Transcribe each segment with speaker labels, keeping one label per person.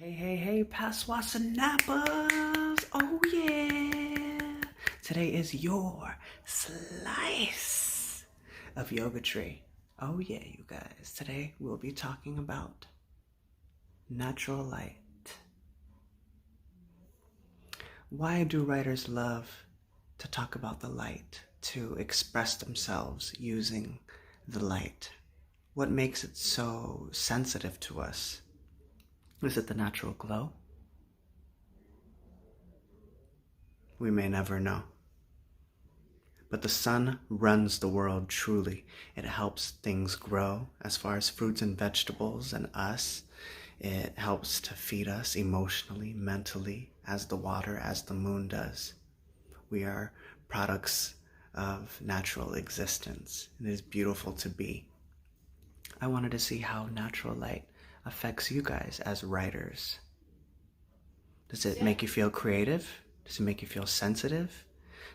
Speaker 1: Hey, hey, hey, Paswas and Nappers! Oh, yeah! Today is your slice of Yogatry. Oh, yeah, you guys. Today we'll be talking about natural light. Why do writers love to talk about the light, to express themselves using the light? What makes it so sensitive to us? Is it the natural glow? We may never know. But the sun runs the world truly. It helps things grow as far as fruits and vegetables and us. It helps to feed us emotionally, mentally, as the water, as the moon does. We are products of natural existence. It is beautiful to be. I wanted to see how natural light affects you guys as writers. Does it make you feel creative? Does it make you feel sensitive?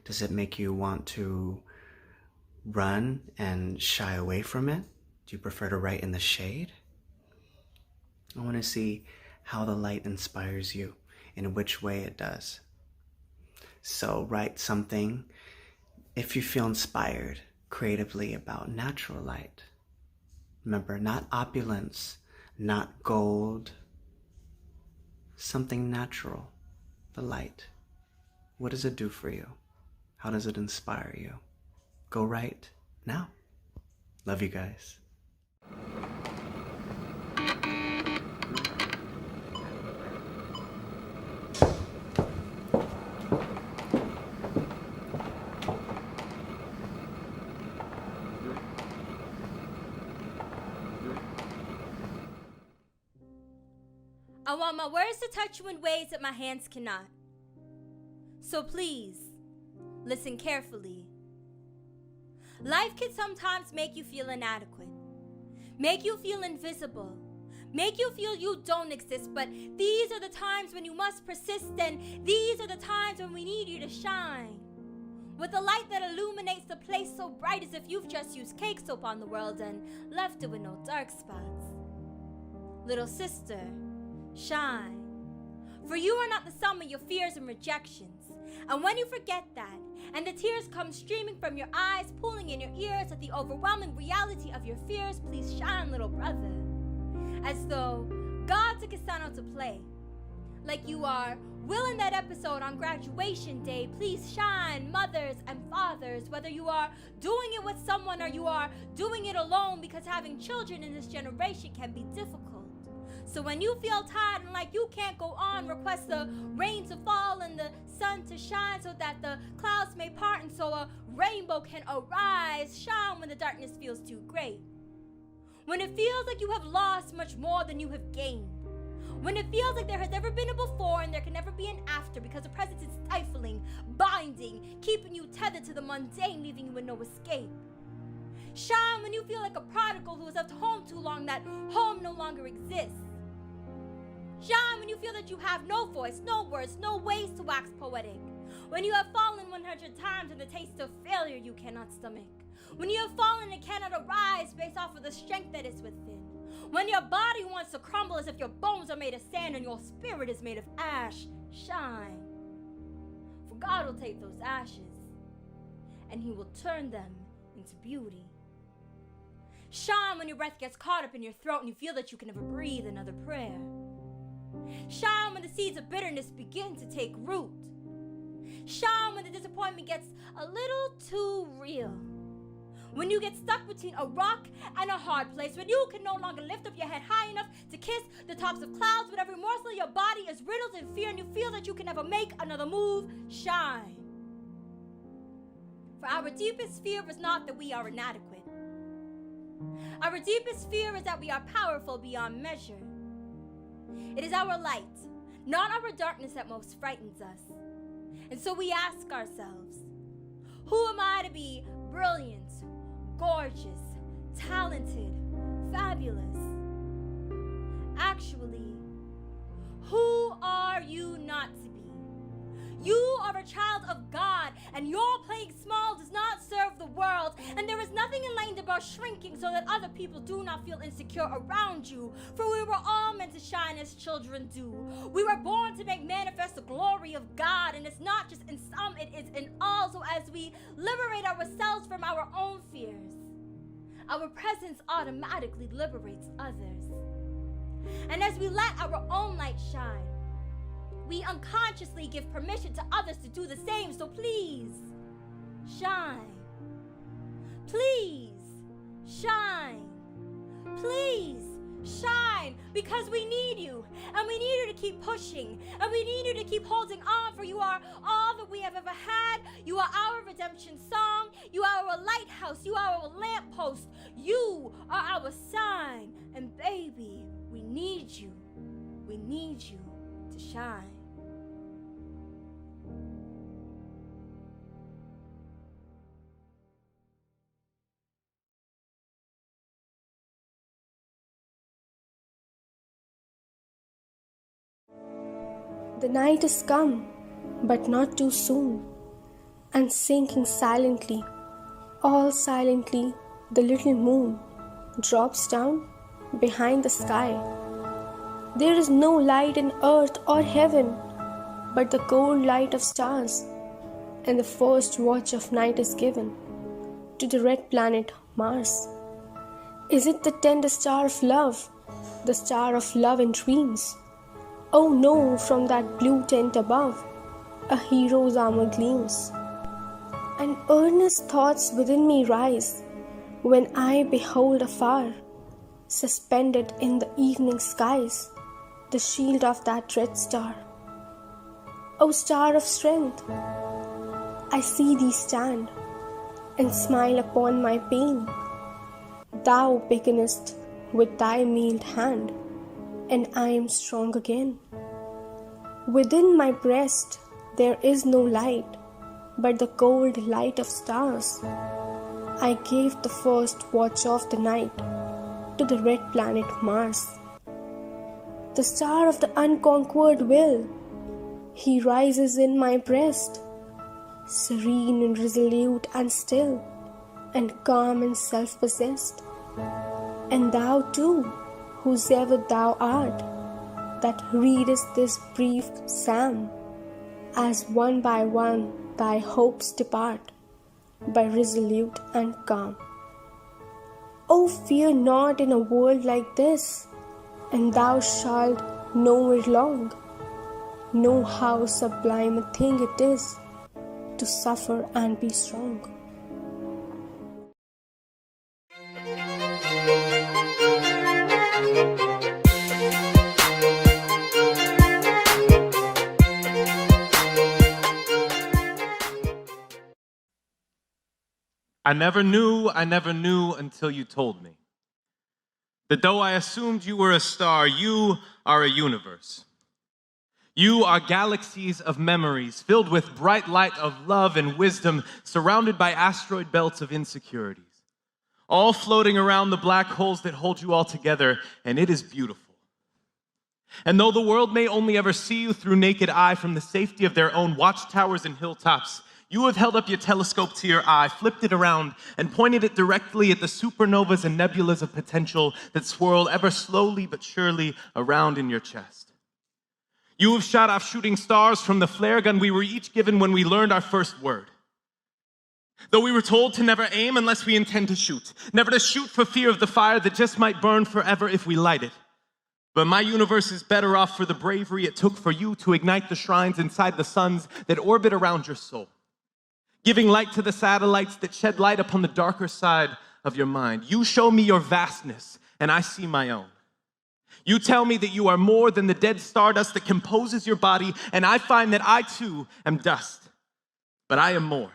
Speaker 1: Does it make you want to run and shy away from it? Do you prefer to write in the shade? I want to see how the light inspires you, in which way it does. So write something if you feel inspired creatively about natural light. Remember, not opulence, not gold, something natural, the light. What does it do for you? How does it inspire you? Go write now. Love you guys.
Speaker 2: I want my words to touch you in ways that my hands cannot. So please, listen carefully. Life can sometimes make you feel inadequate, make you feel invisible, make you feel you don't exist, but these are the times when you must persist, and these are the times when we need you to shine. With a light that illuminates the place so bright as if you've just used cake soap on the world and left it with no dark spots. Little sister, shine. For you are not the sum of your fears and rejections. And when you forget that, and the tears come streaming from your eyes, pulling in your ears at the overwhelming reality of your fears, please shine, little brother. As though God took his son out to play. Like you are Will in that episode on graduation day. Please shine, mothers and fathers, whether you are doing it with someone or you are doing it alone, because having children in this generation can be difficult. So when you feel tired and like you can't go on, request the rain to fall and the sun to shine so that the clouds may part and so a rainbow can arise. Shine when the darkness feels too great. When it feels like you have lost much more than you have gained. When it feels like there has never been a before and there can never be an after, because the present is stifling, binding, keeping you tethered to the mundane, leaving you with no escape. Shine when you feel like a prodigal who has left home too long, that home no longer exists. Shine when you feel that you have no voice, no words, no ways to wax poetic. When you have fallen 100 times and the taste of failure you cannot stomach. When you have fallen and cannot arise based off of the strength that is within. When your body wants to crumble as if your bones are made of sand and your spirit is made of ash. Shine. For God will take those ashes and he will turn them into beauty. Shine when your breath gets caught up in your throat and you feel that you can never breathe another prayer. Shine when the seeds of bitterness begin to take root. Shine when the disappointment gets a little too real. When you get stuck between a rock and a hard place. When you can no longer lift up your head high enough to kiss the tops of clouds. When every morsel of your body is riddled in fear and you feel that you can never make another move. Shine. For our deepest fear is not that we are inadequate. Our deepest fear is that we are powerful beyond measure. It is our light, not our darkness, that most frightens us. And so we ask ourselves, who am I to be brilliant, gorgeous, talented, fabulous? Actually, who are you not to be? You are a child of God, And your playing small does not serve the world. And there is nothing enlightened about shrinking so that other people do not feel insecure around you. For we were all meant to shine as children do. We were born to make manifest the glory of God. And it's not just in some, it is in all. So as we liberate ourselves from our own fears, our presence automatically liberates others. And as we let our own light shine, we unconsciously give permission to others to do the same. So please, shine. Please, shine. Please, shine. Because we need you. And we need you to keep pushing. And we need you to keep holding on. For you are all that we have ever had. You are our redemption song. You are our lighthouse. You are our lamppost. You are our sign. And baby, we need you. We need you to shine.
Speaker 3: The night is come, but not too soon, and sinking silently, all silently, the little moon drops down behind the sky. There is no light in earth or heaven, but the cold light of stars, and the first watch of night is given to the red planet Mars. Is it the tender star of love, the star of love and dreams? Oh no, from that blue tent above, a hero's armor gleams. And earnest thoughts within me rise when I behold afar, suspended in the evening skies, the shield of that red star. O star of strength, I see thee stand and smile upon my pain. Thou beckonest with thy mailed hand, and I am strong again. Within my breast there is no light, but the cold light of stars. I gave the first watch of the night to the red planet Mars. The star of the unconquered will, he rises in my breast, serene and resolute and still, and calm and self-possessed. And thou too, whosoever thou art, that readest this brief psalm, as one by one thy hopes depart, by resolute and calm. O fear not in a world like this, and thou shalt know it long. Know how sublime a thing it is to suffer and be strong.
Speaker 4: I never knew until you told me that though I assumed you were a star, you are a universe. You are galaxies of memories filled with bright light of love and wisdom, surrounded by asteroid belts of insecurities, all floating around the black holes that hold you all together, and it is beautiful. And though the world may only ever see you through naked eye from the safety of their own watchtowers and hilltops, you have held up your telescope to your eye, flipped it around, and pointed it directly at the supernovas and nebulas of potential that swirl ever slowly but surely around in your chest. You have shot off shooting stars from the flare gun we were each given when we learned our first word. Though we were told to never aim unless we intend to shoot, never to shoot for fear of the fire that just might burn forever if we light it. But my universe is better off for the bravery it took for you to ignite the shrines inside the suns that orbit around your soul, giving light to the satellites that shed light upon the darker side of your mind. You show me your vastness, and I see my own. You tell me that you are more than the dead stardust that composes your body, and I find that I too am dust. But I am more.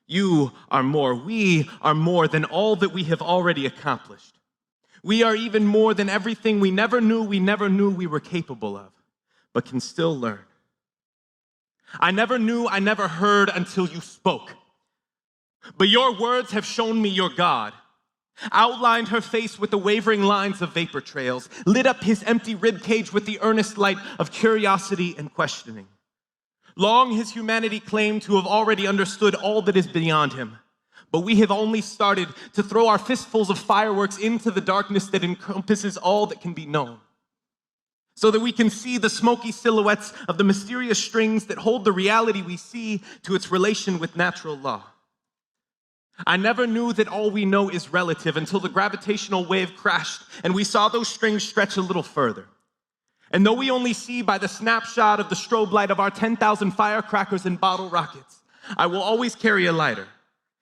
Speaker 4: You are more. We are more than all that we have already accomplished. We are even more than everything we never knew we were capable of, but can still learn. I never knew, I never heard until you spoke. But your words have shown me your God, outlined her face with the wavering lines of vapor trails, lit up his empty ribcage with the earnest light of curiosity and questioning. Long has humanity claimed to have already understood all that is beyond him, but we have only started to throw our fistfuls of fireworks into the darkness that encompasses all that can be known, so that we can see the smoky silhouettes of the mysterious strings that hold the reality we see to its relation with natural law. I never knew that all we know is relative until the gravitational wave crashed and we saw those strings stretch a little further. And though we only see by the snapshot of the strobe light of our 10,000 firecrackers and bottle rockets, I will always carry a lighter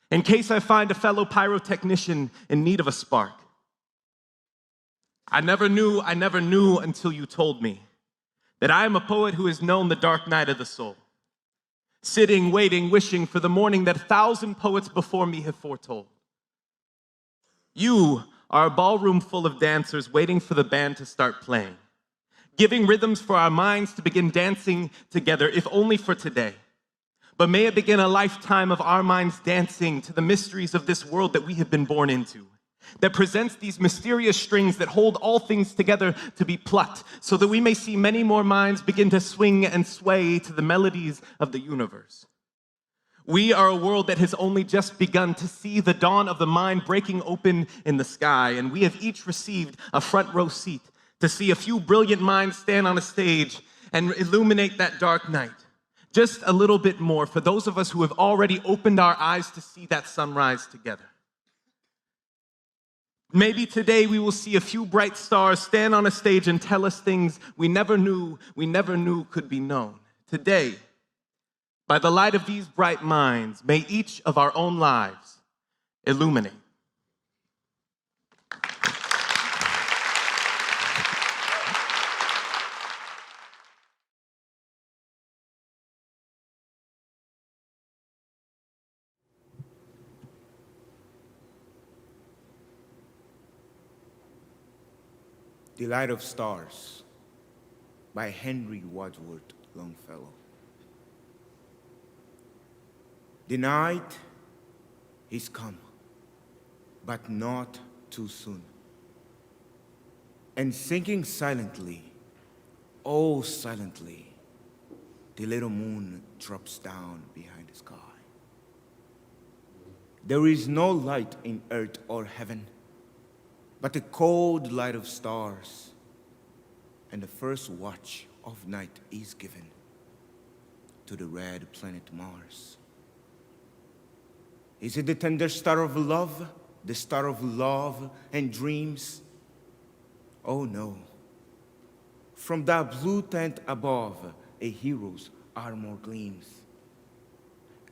Speaker 4: in case I find a fellow pyrotechnician in need of a spark. I never knew until you told me that I am a poet who has known the dark night of the soul, sitting, waiting, wishing for the morning that 1,000 poets before me have foretold. You are a ballroom full of dancers waiting for the band to start playing, giving rhythms for our minds to begin dancing together, if only for today. But may it begin a lifetime of our minds dancing to the mysteries of this world that we have been born into, that presents these mysterious strings that hold all things together to be plucked, so that we may see many more minds begin to swing and sway to the melodies of the universe. We are a world that has only just begun to see the dawn of the mind breaking open in the sky, and we have each received a front row seat to see a few brilliant minds stand on a stage and illuminate that dark night. Just a little bit more for those of us who have already opened our eyes to see that sunrise together. Maybe today we will see a few bright stars stand on a stage and tell us things we never knew could be known. Today, by the light of these bright minds, may each of our own lives illuminate.
Speaker 5: The Light of Stars by Henry Wadsworth Longfellow. The night is come, but not too soon. And sinking silently, oh silently, the little moon drops down behind the sky. There is no light in earth or heaven, but the cold light of stars, and the first watch of night is given to the red planet Mars. Is it the tender star of love, the star of love and dreams? Oh no. From that blue tent above, a hero's armor gleams.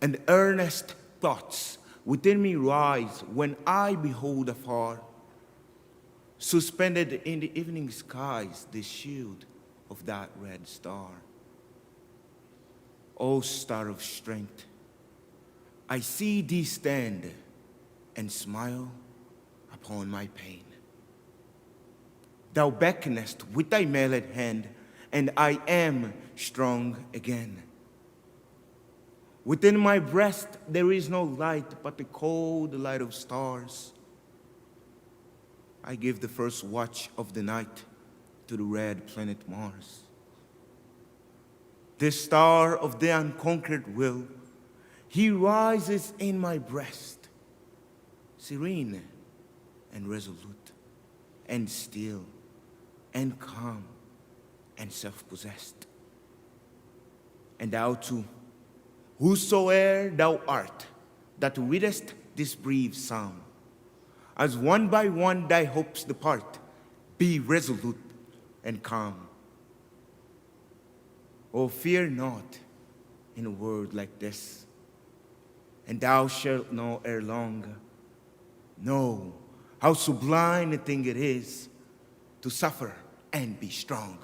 Speaker 5: And earnest thoughts within me rise when I behold afar, suspended in the evening skies, the shield of that red star. O star of strength, I see thee stand and smile upon my pain. Thou beckonest with thy mailed hand, and I am strong again. Within my breast there is no light but the cold light of stars. I give the first watch of the night to the red planet Mars. The star of the unconquered will, he rises in my breast, serene and resolute, and still, and calm, and self-possessed. And thou too, whosoe'er thou art, that readest this brief psalm, as one by one thy hopes depart, be resolute and calm. Oh, fear not in a world like this, and thou shalt know ere long, know how sublime a thing it is to suffer and be strong.